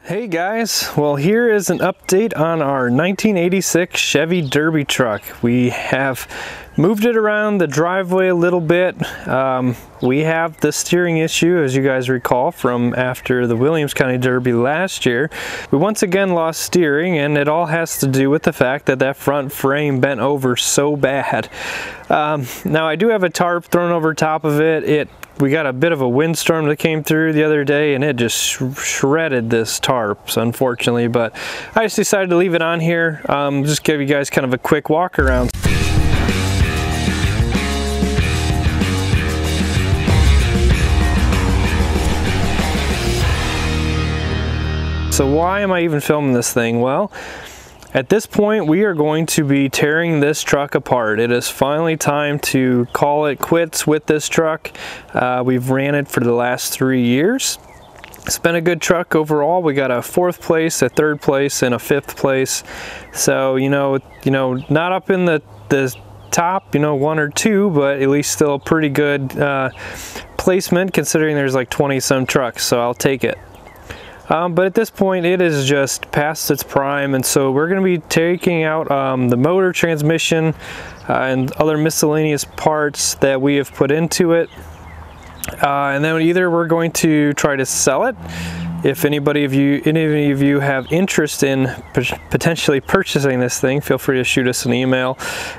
Hey guys, well here is an update on our 1986 Chevy Derby truck. We have moved it around the driveway a little bit. We have the steering issue, as you guys recall, from after the Williams County Derby last year. We once again lost steering, and it all has to do with the fact that that front frame bent over so bad. Now I do have a tarp thrown over top of it. We got a bit of a windstorm that came through the other day and it just shredded this tarp, unfortunately, but I just decided to leave it on here. Just give you guys kind of a quick walk around. So why am I even filming this thing? Well, at this point, we are going to be tearing this truck apart. It is finally time to call it quits with this truck. We've ran it for the last 3 years. It's been a good truck overall. We got a 4th place, a 3rd place, and a 5th place. So, you know, not up in the top, 1 or 2, but at least still a pretty good placement considering there's like 20 some trucks, so I'll take it. But at this point it is just past its prime, and so we're going to be taking out the motor, transmission, and other miscellaneous parts that we have put into it, and then either we're going to try to sell it. If any of you have interest in potentially purchasing this thing, feel free to shoot us an email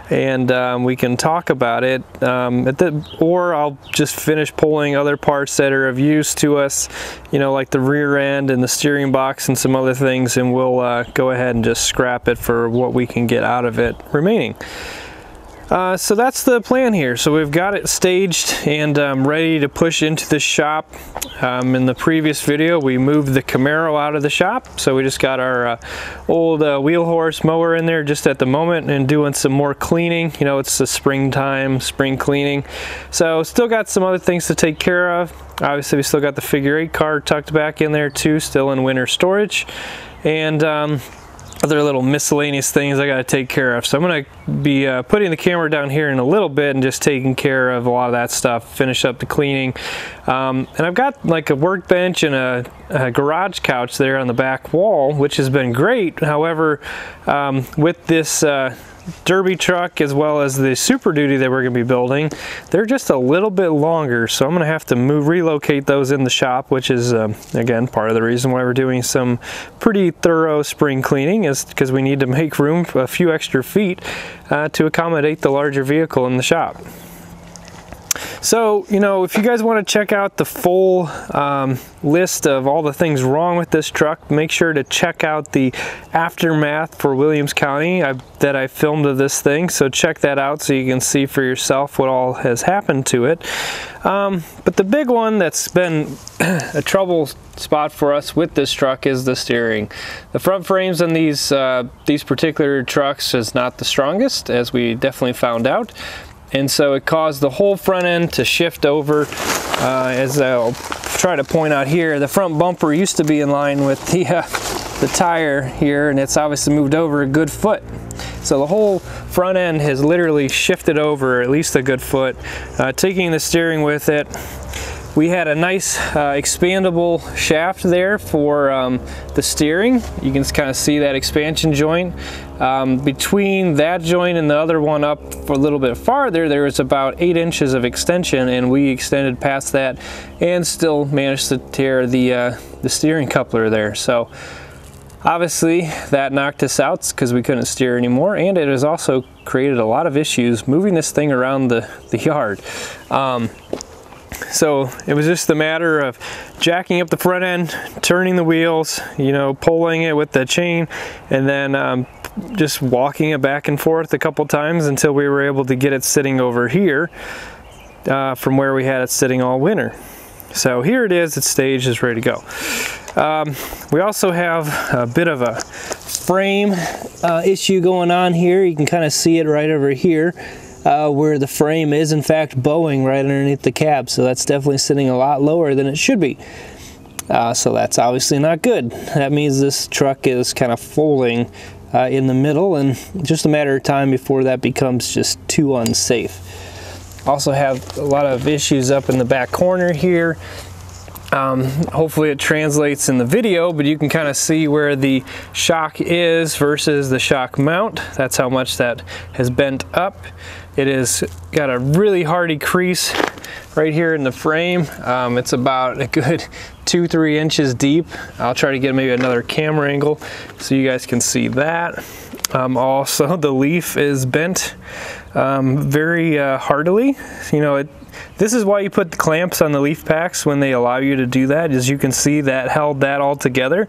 and we can talk about it. Or I'll just finish pulling other parts that are of use to us, like the rear end and the steering box and some other things, and we'll go ahead and just scrap it for what we can get out of it remaining. So that's the plan here. So we've got it staged and ready to push into the shop. In the previous video we moved the Camaro out of the shop, so we just got our old wheel horse mower in there just at the moment and doing some more cleaning. It's the springtime, spring cleaning, so still got some other things to take care of. Obviously we still got the figure 8 car tucked back in there too, still in winter storage, and other little miscellaneous things I got to take care of. So I'm going to be putting the camera down here in a little bit and just taking care of a lot of that stuff, finish up the cleaning. And I've got like a workbench and a garage couch there on the back wall, which has been great. However, with this Derby truck as well as the Super Duty that we're going to be building, they're just a little bit longer, so I'm going to have to relocate those in the shop, which is again part of the reason why we're doing some pretty thorough spring cleaning, is because we need to make room for a few extra feet to accommodate the larger vehicle in the shop. So, if you guys want to check out the full list of all the things wrong with this truck, make sure to check out the aftermath for Williams County that I filmed of this thing. So check that out so you can see for yourself what all has happened to it. But the big one that's been a trouble spot for us with this truck is the steering. The front frames on these particular trucks is not the strongest, as we definitely found out. And so it caused the whole front end to shift over. As I'll try to point out here, the front bumper used to be in line with the tire here, and it's obviously moved over a good foot. So the whole front end has literally shifted over at least a good foot, taking the steering with it. We had a nice expandable shaft there for the steering. You can kind of see that expansion joint. Between that joint and the other one up for a little bit farther, there was about 8 inches of extension, and we extended past that and still managed to tear the steering coupler there. So obviously that knocked us out because we couldn't steer anymore, and it has also created a lot of issues moving this thing around the yard. So it was just a matter of jacking up the front end, turning the wheels, pulling it with the chain, and then just walking it back and forth a couple times until we were able to get it sitting over here from where we had it sitting all winter. So here it is, it's staged, it's ready to go. We also have a bit of a frame issue going on here. You can kind of see it right over here. Where the frame is in fact bowing right underneath the cab, so that's definitely sitting a lot lower than it should be. So that's obviously not good. That means this truck is kind of folding in the middle, and just a matter of time before that becomes just too unsafe. Also have a lot of issues up in the back corner here. Hopefully it translates in the video, but you can kind of see where the shock is versus the shock mount. That's how much that has bent up. It has got a really hardy crease right here in the frame. It's about a good 2-3 inches deep. I'll try to get maybe another camera angle so you guys can see that. Also, the leaf is bent very hardily. You know, this is why you put the clamps on the leaf packs when they allow you to do that. As you can see, that held that all together.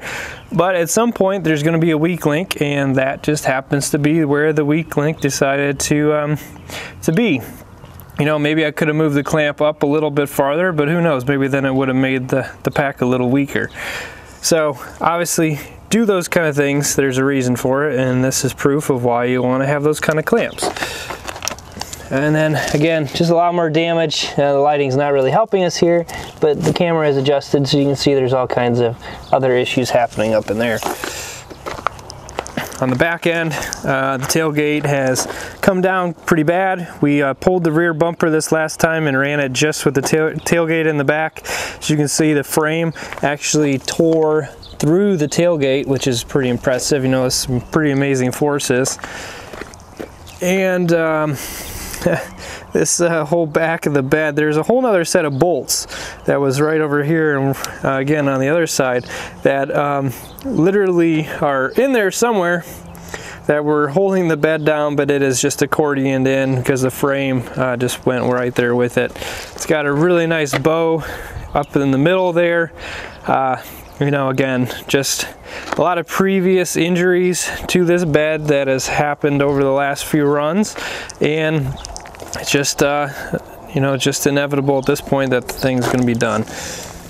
But at some point, there's going to be a weak link, and that just happens to be where the weak link decided to be. You know, maybe I could have moved the clamp up a little bit farther, but who knows? Maybe then it would have made the pack a little weaker. So obviously, do those kind of things. There's a reason for it, and this is proof of why you want to have those kind of clamps. And then again, just a lot more damage. The lighting's not really helping us here, but the camera is adjusted so you can see there's all kinds of other issues happening up in there. On the back end, the tailgate has come down pretty bad. We pulled the rear bumper this last time and ran it just with the tailgate in the back. As you can see, the frame actually tore through the tailgate, which is pretty impressive. You know, it's some pretty amazing forces. And this whole back of the bed, there's a whole nother set of bolts that was right over here, and again on the other side, that literally are in there somewhere, that were holding the bed down, but it is just accordioned in because the frame just went right there with it. It's got a really nice bow up in the middle there. You know, again, just a lot of previous injuries to this bed that has happened over the last few runs, and it's just you know, just inevitable at this point that the thing's going to be done.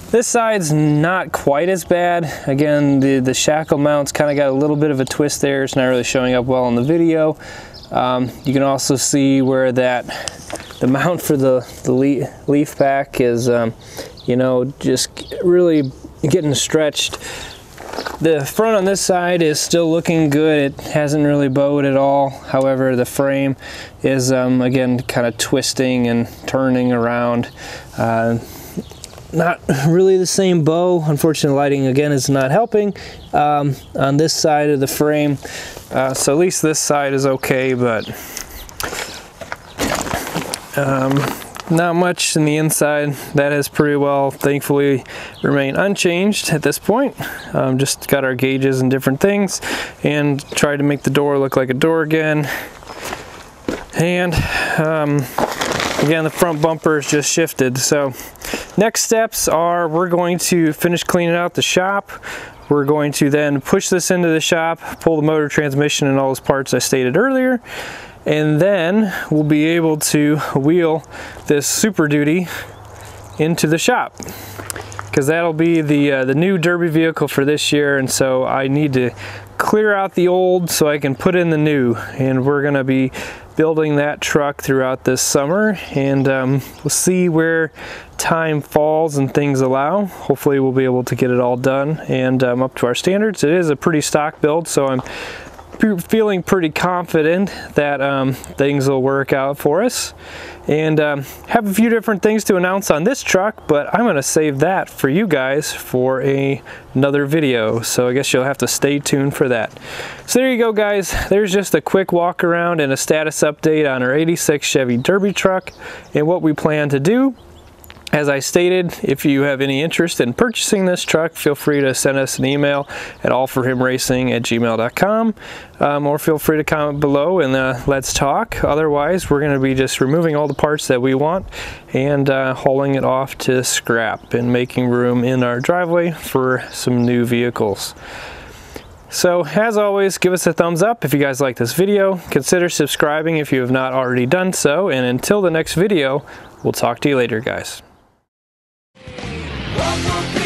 This side's not quite as bad. Again, the shackle mount's kind of got a little bit of a twist there. It's not really showing up well in the video. You can also see where the mount for the leaf pack is you know, just really getting stretched. The front on this side is still looking good. It hasn't really bowed at all. However, the frame is again kind of twisting and turning around. Not really the same bow. Unfortunately, lighting again is not helping on this side of the frame. So at least this side is okay, but not much in the inside. That has pretty well, thankfully, remained unchanged at this point. Just got our gauges and different things, and tried to make the door look like a door again. And again, the front bumper is just shifted. So next steps are, we're going to finish cleaning out the shop. We're going to then push this into the shop, pull the motor, transmission, and all those parts I stated earlier. And then we'll be able to wheel this Super Duty into the shop, because that'll be the new Derby vehicle for this year. And so I need to clear out the old so I can put in the new, and we're going to be building that truck throughout this summer, and we'll see where time falls and things allow. Hopefully we'll be able to get it all done and up to our standards. It is a pretty stock build, so I'm feeling pretty confident that things will work out for us. And have a few different things to announce on this truck, but I'm going to save that for you guys for another video. So I guess you'll have to stay tuned for that. So there you go, guys. There's just a quick walk around and a status update on our 86 Chevy Derby truck and what we plan to do. As I stated, if you have any interest in purchasing this truck, feel free to send us an email at allforhimracing@gmail.com, or feel free to comment below and let's talk. Otherwise, we're going to be just removing all the parts that we want and hauling it off to scrap and making room in our driveway for some new vehicles. So as always, give us a thumbs up if you guys like this video. Consider subscribing if you have not already done so. And until the next video, we'll talk to you later, guys. Welcome